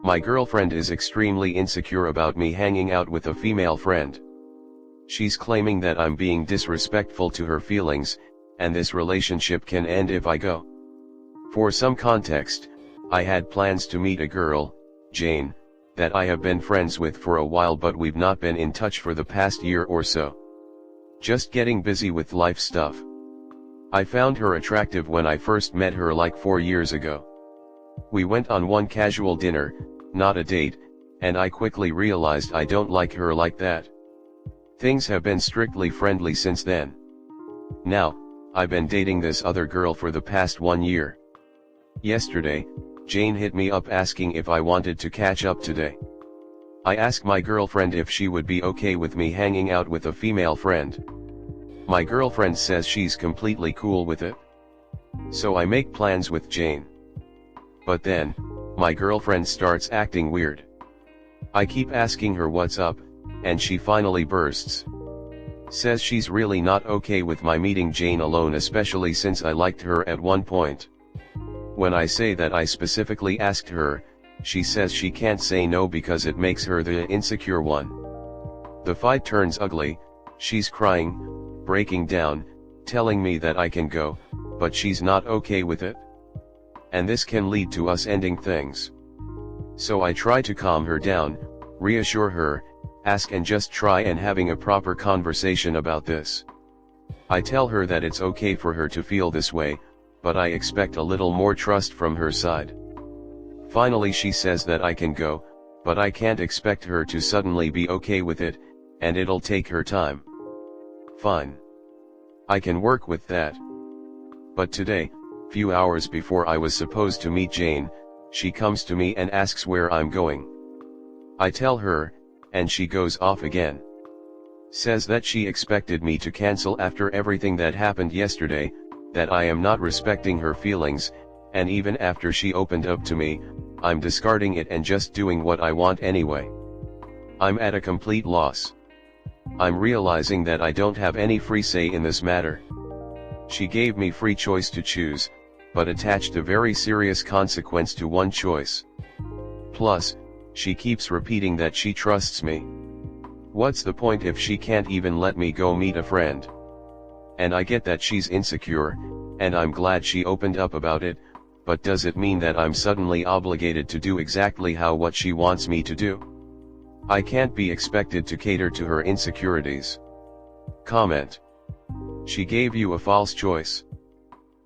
My girlfriend is extremely insecure about me hanging out with a female friend. She's claiming that I'm being disrespectful to her feelings, and this relationship can end if I go. For some context, I had plans to meet a girl, Jane, that I have been friends with for a while, but we've not been in touch for the past year or so. Just getting busy with life stuff. I found her attractive when I first met her like 4 years ago. We went on one casual dinner, not a date, and I quickly realized I don't like her like that. Things have been strictly friendly since then. Now, I've been dating this other girl for the past 1 year. Yesterday, Jane hit me up asking if I wanted to catch up today. I asked my girlfriend if she would be okay with me hanging out with a female friend. My girlfriend says she's completely cool with it. So I make plans with Jane. But then, my girlfriend starts acting weird. I keep asking her what's up, and she finally bursts. Says she's really not okay with my meeting Jane alone, especially since I liked her at one point. When I say that I specifically asked her, she says she can't say no because it makes her the insecure one. The fight turns ugly, she's crying, breaking down, telling me that I can go, but she's not okay with it. And this can lead to us ending things. So I try to calm her down, reassure her, ask and just try and having a proper conversation about this. I tell her that it's okay for her to feel this way, but I expect a little more trust from her side. Finally she says that I can go, but I can't expect her to suddenly be okay with it, and it'll take her time. Fine. I can work with that. But today, few hours before I was supposed to meet Jane, she comes to me and asks where I'm going. I tell her, and she goes off again. Says that she expected me to cancel after everything that happened yesterday, that I am not respecting her feelings, and even after she opened up to me, I'm discarding it and just doing what I want anyway. I'm at a complete loss. I'm realizing that I don't have any free say in this matter. She gave me free choice to choose, but attached a very serious consequence to one choice. Plus, she keeps repeating that she trusts me. What's the point if she can't even let me go meet a friend? And I get that she's insecure, and I'm glad she opened up about it, but does it mean that I'm suddenly obligated to do exactly what she wants me to do? I can't be expected to cater to her insecurities. Comment. She gave you a false choice.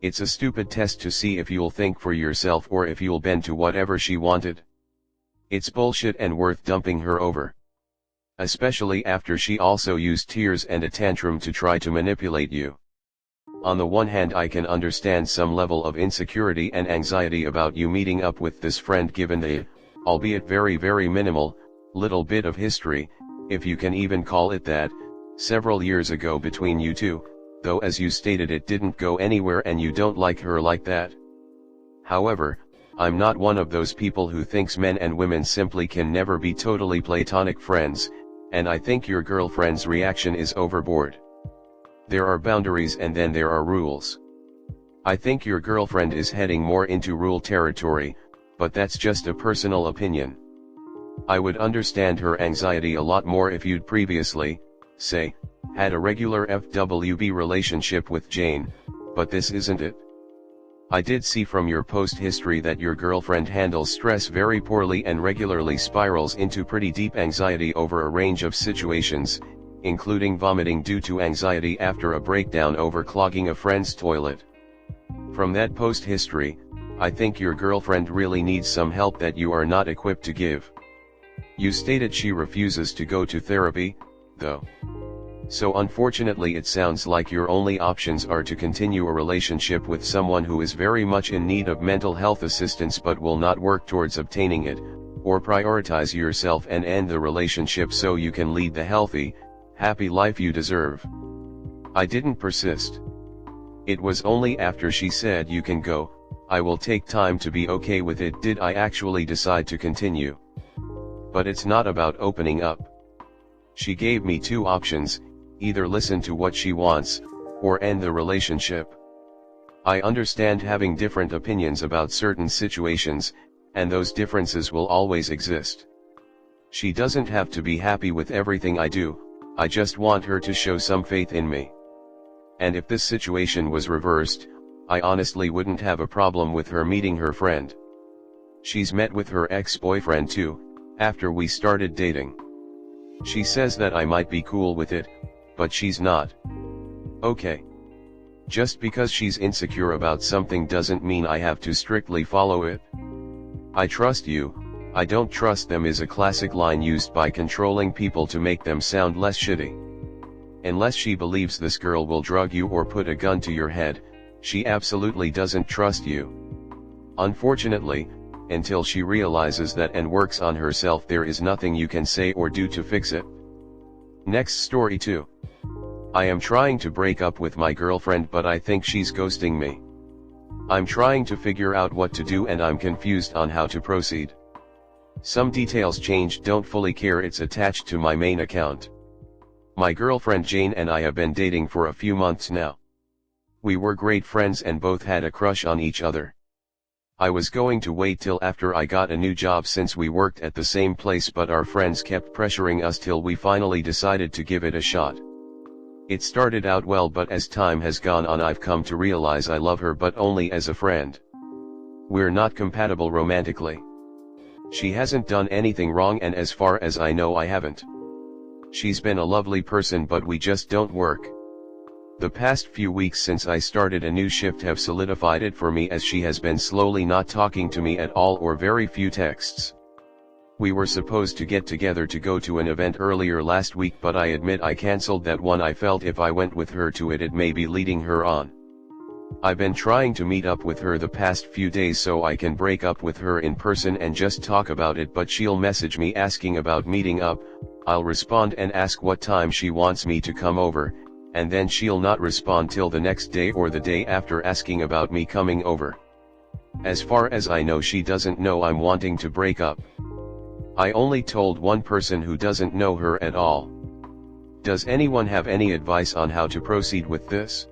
It's a stupid test to see if you'll think for yourself or if you'll bend to whatever she wanted. It's bullshit and worth dumping her over. Especially after she also used tears and a tantrum to try to manipulate you. On the one hand, I can understand some level of insecurity and anxiety about you meeting up with this friend given the, albeit very minimal, little bit of history, if you can even call it that, several years ago between you two, though as you stated it didn't go anywhere and you don't like her like that. However, I'm not one of those people who thinks men and women simply can never be totally platonic friends, and I think your girlfriend's reaction is overboard. There are boundaries and then there are rules. I think your girlfriend is heading more into rule territory, but that's just a personal opinion. I would understand her anxiety a lot more if you'd previously, say, had a regular FWB relationship with Jane, but this isn't it. I did see from your post history that your girlfriend handles stress very poorly and regularly spirals into pretty deep anxiety over a range of situations, including vomiting due to anxiety after a breakdown over clogging a friend's toilet. From that post history, I think your girlfriend really needs some help that you are not equipped to give. You stated she refuses to go to therapy, though. So unfortunately it sounds like your only options are to continue a relationship with someone who is very much in need of mental health assistance but will not work towards obtaining it, or prioritize yourself and end the relationship so you can lead the healthy, happy life you deserve. I didn't persist. It was only after she said you can go, I will take time to be okay with it, did I actually decide to continue. But it's not about opening up. She gave me two options, either listen to what she wants, or end the relationship. I understand having different opinions about certain situations, and those differences will always exist. She doesn't have to be happy with everything I do, I just want her to show some faith in me. And if this situation was reversed, I honestly wouldn't have a problem with her meeting her friend. She's met with her ex-boyfriend too, after we started dating. She says that I might be cool with it, but she's not. Okay. Just because she's insecure about something doesn't mean I have to strictly follow it. I trust you, I don't trust them is a classic line used by controlling people to make them sound less shitty. Unless she believes this girl will drug you or put a gun to your head, she absolutely doesn't trust you. Unfortunately, until she realizes that and works on herself, there is nothing you can say or do to fix it. Next story 2. I am trying to break up with my girlfriend, but I think she's ghosting me. I'm trying to figure out what to do and I'm confused on how to proceed. Some details changed, don't fully care, it's attached to my main account. My girlfriend Jane and I have been dating for a few months now. We were great friends and both had a crush on each other. I was going to wait till after I got a new job since we worked at the same place, but our friends kept pressuring us till we finally decided to give it a shot. It started out well, but as time has gone on I've come to realize I love her, but only as a friend. We're not compatible romantically. She hasn't done anything wrong and as far as I know I haven't. She's been a lovely person, but we just don't work. The past few weeks since I started a new shift have solidified it for me, as she has been slowly not talking to me at all or very few texts. We were supposed to get together to go to an event earlier last week, but I admit I cancelled that one. I felt if I went with her to it may be leading her on. I've been trying to meet up with her the past few days so I can break up with her in person and just talk about it, but she'll message me asking about meeting up, I'll respond and ask what time she wants me to come over, and then she'll not respond till the next day or the day after asking about me coming over. As far as I know, she doesn't know I'm wanting to break up. I only told one person who doesn't know her at all. Does anyone have any advice on how to proceed with this?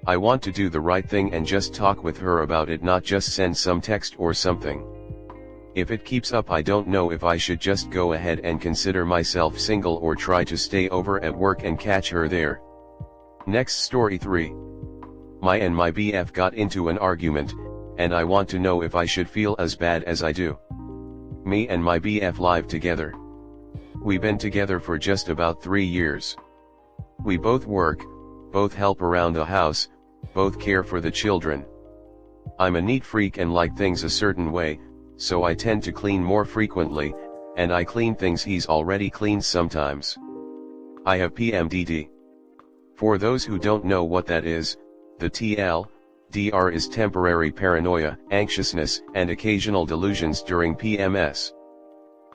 I want to do the right thing and just talk with her about it, not just send some text or something. If it keeps up, I don't know if I should just go ahead and consider myself single or try to stay over at work and catch her there. Next story 3. My BF got into an argument, and I want to know if I should feel as bad as I do. Me and my BF live together. We've been together for just about 3 years. We both work, both help around the house, both care for the children. I'm a neat freak and like things a certain way, so I tend to clean more frequently, and I clean things he's already cleaned sometimes. I have PMDD. For those who don't know what that is, the TLDR is temporary paranoia, anxiousness, and occasional delusions during PMS.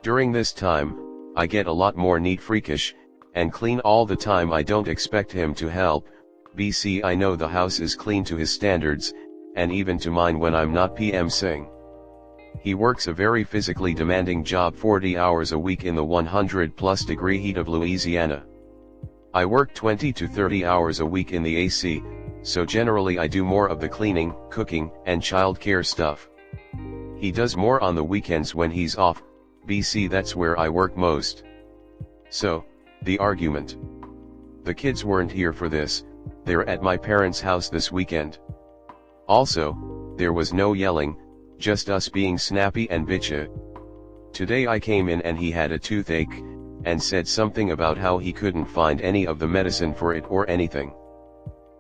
During this time, I get a lot more neat freakish, and clean all the time. I don't expect him to help, BC I know the house is clean to his standards, and even to mine when I'm not PMsing. He works a very physically demanding job, 40 hours a week in the 100+ degree heat of Louisiana. I work 20 to 30 hours a week in the AC, so generally I do more of the cleaning, cooking, and childcare stuff. He does more on the weekends when he's off, BC that's where I work most. So, the argument. The kids weren't here for this, they're at my parents' house this weekend. Also, there was no yelling, just us being snappy and bitchy. Today I came in and he had a toothache, and said something about how he couldn't find any of the medicine for it or anything.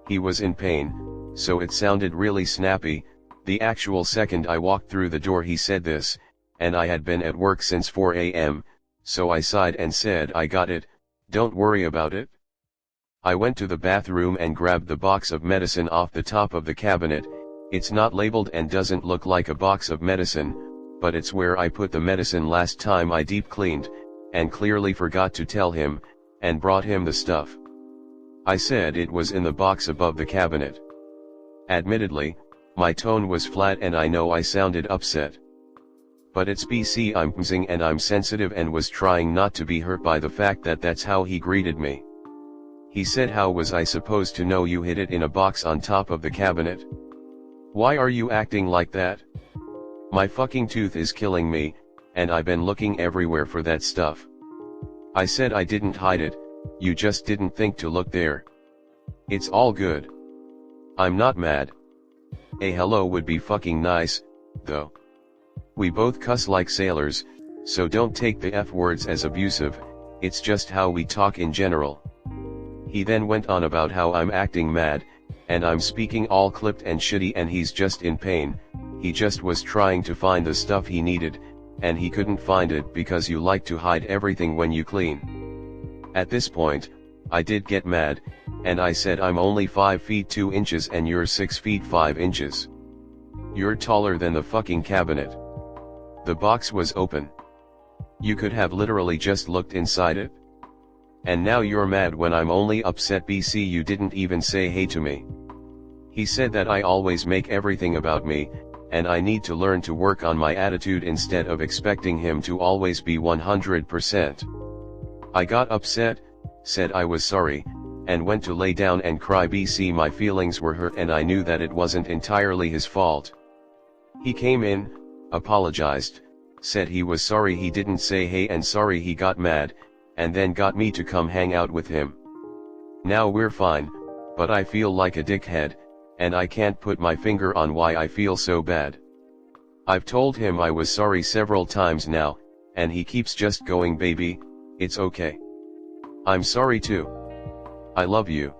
He was in pain, so it sounded really snappy. The actual second I walked through the door he said this, and I had been at work since 4 a.m., so I sighed and said, I got it, don't worry about it. I went to the bathroom and grabbed the box of medicine off the top of the cabinet. It's not labeled and doesn't look like a box of medicine, but it's where I put the medicine last time I deep cleaned, and clearly forgot to tell him, and brought him the stuff. I said it was in the box above the cabinet. Admittedly, my tone was flat and I know I sounded upset. But it's BC, I'm pmsing and I'm sensitive and was trying not to be hurt by the fact that that's how he greeted me. He said, how was I supposed to know you hid it in a box on top of the cabinet? Why are you acting like that? My fucking tooth is killing me, and I've been looking everywhere for that stuff. I said I didn't hide it, you just didn't think to look there. It's all good. I'm not mad. A hello would be fucking nice, though. We both cuss like sailors, so don't take the F words as abusive, it's just how we talk in general. He then went on about how I'm acting mad, and I'm speaking all clipped and shitty and he's just in pain, he just was trying to find the stuff he needed, and he couldn't find it because you like to hide everything when you clean. At this point, I did get mad, and I said I'm only 5 feet 2 inches and you're 6 feet 5 inches. You're taller than the fucking cabinet. The box was open. You could have literally just looked inside it. And now you're mad when I'm only upset BC you didn't even say hey to me. He said that I always make everything about me, and I need to learn to work on my attitude instead of expecting him to always be 100%. I got upset, said I was sorry, and went to lay down and cry BC my feelings were hurt and I knew that it wasn't entirely his fault. He came in, apologized, said he was sorry he didn't say hey and sorry he got mad, and then got me to come hang out with him. Now we're fine, but I feel like a dickhead, and I can't put my finger on why I feel so bad. I've told him I was sorry several times now, and he keeps just going baby, it's okay. I'm sorry too. I love you.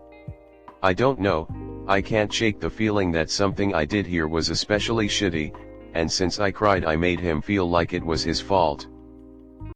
I don't know, I can't shake the feeling that something I did here was especially shitty, and since I cried I made him feel like it was his fault.